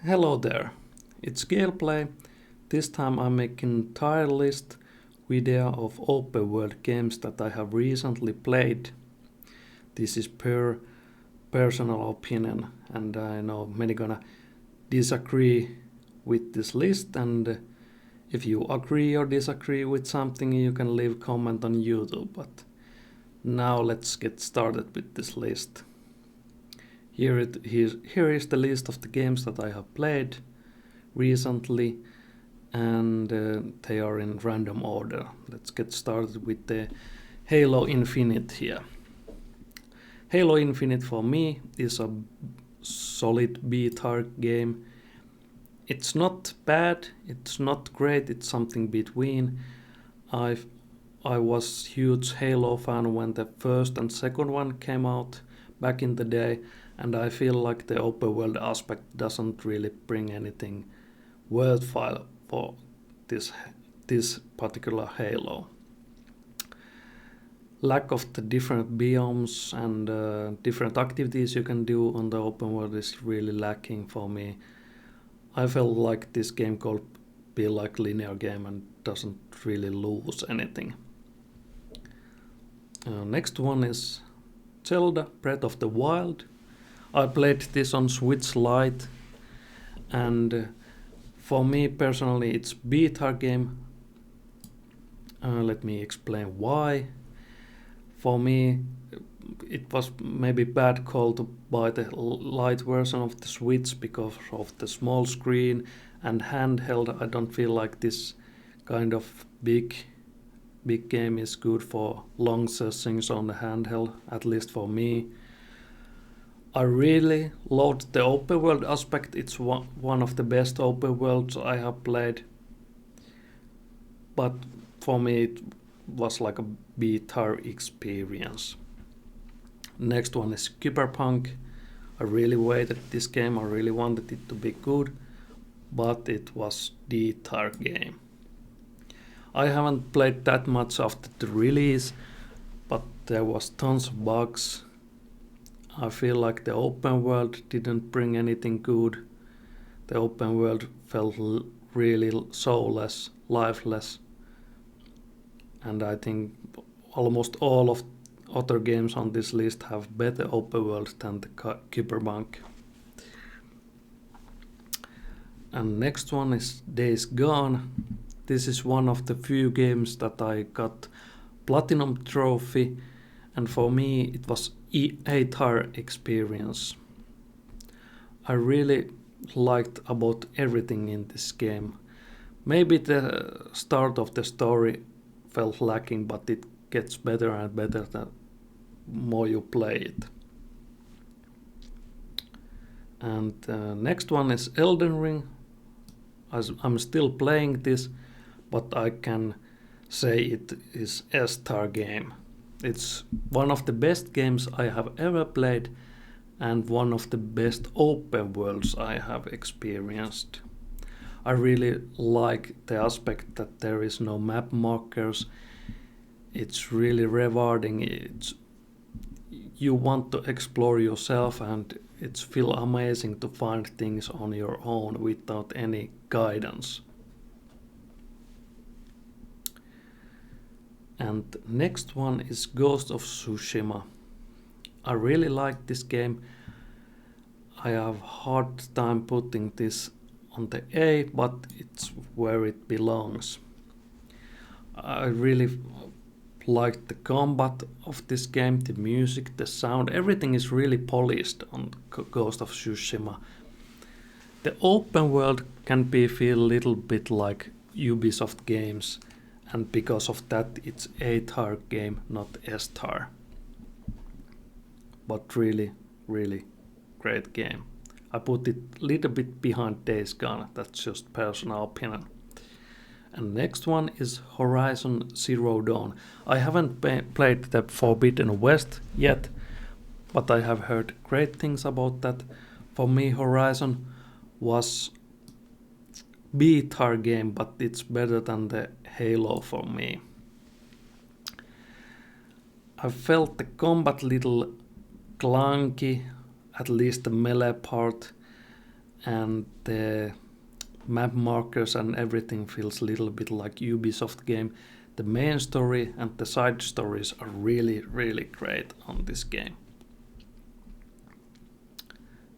Hello there, it's Gameplay. This time I'm making tier list video of open world games that I have recently played. This is per personal opinion and I know many gonna disagree with this list, and if you agree or disagree with something you can leave comment on YouTube, but now let's get started with this list. Here is the list of the games that I have played recently, and they are in random order. Let's get started with the Halo Infinite here. Halo Infinite for me is a solid B-tier game. It's not bad, it's not great, it's something between. I was huge Halo fan when the first and second one came out back in the day, and I feel like the open world aspect doesn't really bring anything worthwhile for this particular Halo. Lack of the different biomes and different activities you can do on the open world is really lacking for me. I felt like this game could be like linear game and doesn't really lose anything. Next one is Zelda Breath of the Wild. I played this on Switch Lite, and for me personally it's B-tier game. Let me explain why. For me it was maybe bad call to buy the light version of the Switch because of the small screen and handheld. I don't feel like this kind of big game is good for long sessions on the handheld, at least for me. I really loved the open world aspect. It's one of the best open worlds I have played. But for me it was like a B-tier experience. Next one is Cyberpunk. I really waited this game. I really wanted it to be good, but it was D-tier game. I haven't played that much after the release, but there was tons of bugs. I feel like the open world didn't bring anything good. The open world felt really soulless, lifeless. And I think almost all of other games on this list have better open world than the Cyberpunk. And next one is Days Gone. This is one of the few games that I got Platinum Trophy, and for me it was A-tier experience. I really liked about everything in this game. Maybe the start of the story felt lacking, but it gets better and better the more you play it. And next one is Elden Ring. I'm still playing this, but I can say it is S-tier game. It's one of the best games I have ever played and one of the best open worlds I have experienced. I really like the aspect that there is no map markers. It's really rewarding. You want to explore yourself, and it's feel amazing to find things on your own without any guidance. And next one is Ghost of Tsushima. I really like this game. I have hard time putting this on the A, but it's where it belongs. I really liked the combat of this game, the music, the sound, everything is really polished on Ghost of Tsushima. The open world can feel a little bit like Ubisoft games, and because of that it's A-tier game, not S-tier. But really great game. I put it a little bit behind Days Gone, that's just personal opinion. And next one is Horizon Zero Dawn. I haven't played the Forbidden West yet, but I have heard great things about that. For me Horizon was B-tier game, but it's better than the Halo for me. I felt the combat little clunky, at least the melee part, and the map markers and everything feels a little bit like Ubisoft game. The main story and the side stories are really, really great on this game.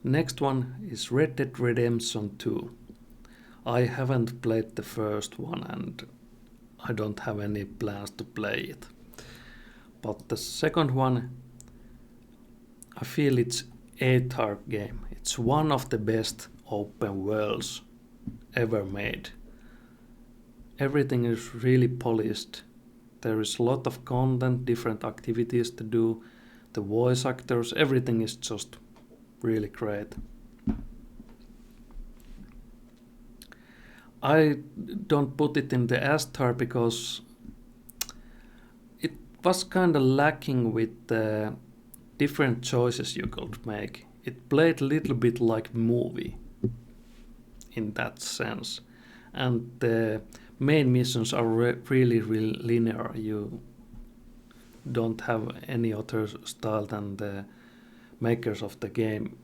Next one is Red Dead Redemption 2. I haven't played the first one and I don't have any plans to play it. But the second one, I feel it's A-tier game. It's one of the best open worlds ever made. Everything is really polished. There is a lot of content, different activities to do. The voice actors, everything is just really great. I don't put it in the S tier because it was kind of lacking with the different choices you could make. It played a little bit like movie in that sense, and the main missions are really linear. You don't have any other style than the makers of the game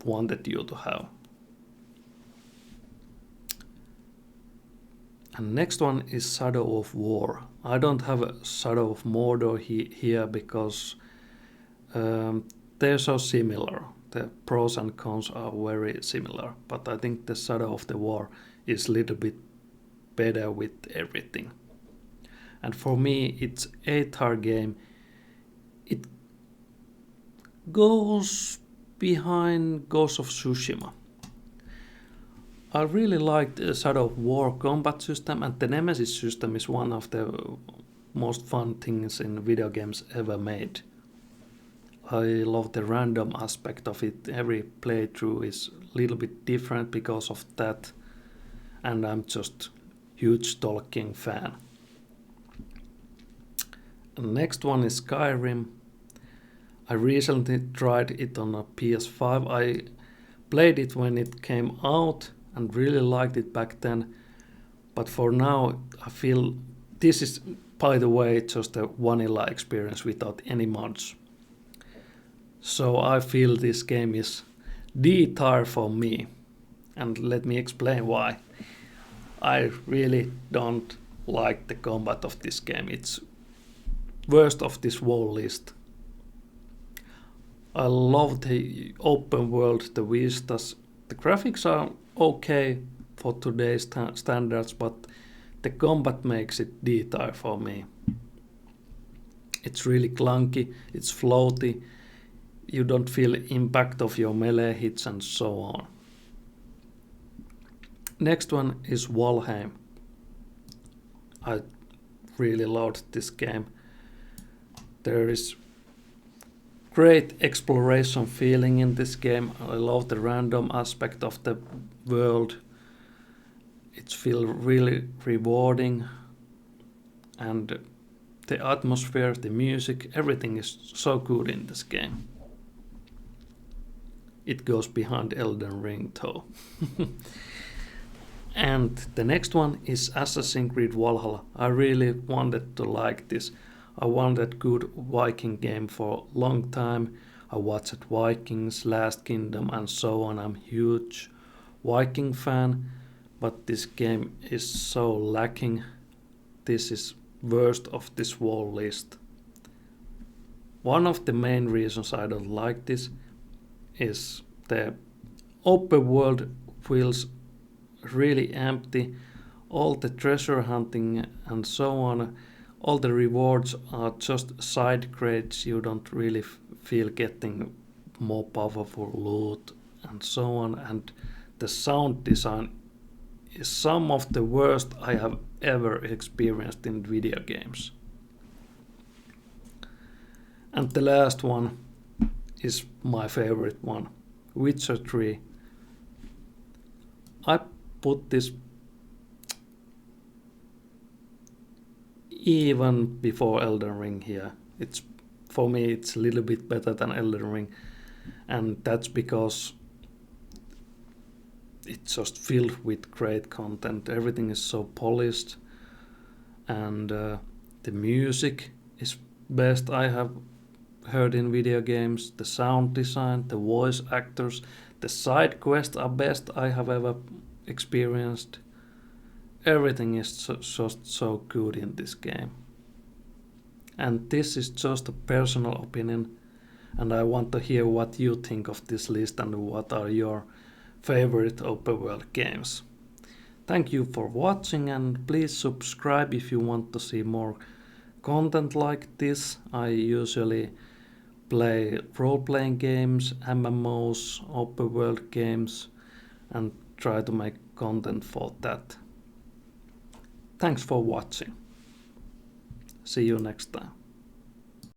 wanted you to have. And next one is Shadow of War. I don't have a Shadow of Mordor here because they're so similar. The pros and cons are very similar, but I think the Shadow of the War is a little bit better with everything. And for me, it's a tier game. It goes behind Ghost of Tsushima. I really liked the Shadow of War combat system, and the Nemesis system is one of the most fun things in video games ever made. I love the random aspect of it. Every playthrough is a little bit different because of that, and I'm just huge Tolkien fan. And next one is Skyrim. I recently tried it on a PS5. I played it when it came out and really liked it back then, but for now I feel this is, by the way, just a vanilla experience without any mods. So I feel this game is D tier for me, and let me explain why. I really don't like the combat of this game. It's worst of this whole list. I love the open world, the vistas. The graphics are okay for today's standards, but the combat makes it D tier for me. It's really clunky, it's floaty, you don't feel impact of your melee hits and so on. Next one is Valheim. I really loved this game. There is great exploration feeling in this game. I love the random aspect of the world. It feels really rewarding, and the atmosphere, the music, everything is so good in this game. It goes behind Elden Ring though. And the next one is Assassin's Creed Valhalla. I really wanted to like this. I wanted good Viking game for a long time. I watched Vikings, Last Kingdom and so on. I'm huge Viking fan, but this game is so lacking. This is worst of this whole list. One of the main reasons I don't like this is the open world feels really empty. All the treasure hunting and so on, all the rewards are just side grades. You don't really feel getting more powerful loot and so on, and the sound design is some of the worst I have ever experienced in video games. And the last one is my favorite one, Witcher 3. I put this even before Elden Ring here. It's, for me, it's a little bit better than Elden Ring, and that's because it's just filled with great content. Everything is so polished, and the music is best I have heard in video games. The sound design, the voice actors, The side quests are best I have ever experienced. Everything is just so good in this game. And this is just a personal opinion, and I want to hear what you think of this list and what are your favorite open world games. Thank you for watching, and please subscribe if you want to see more content like this. I usually play role-playing games, MMOs, open world games, and try to make content for that. Thanks for watching. See you next time.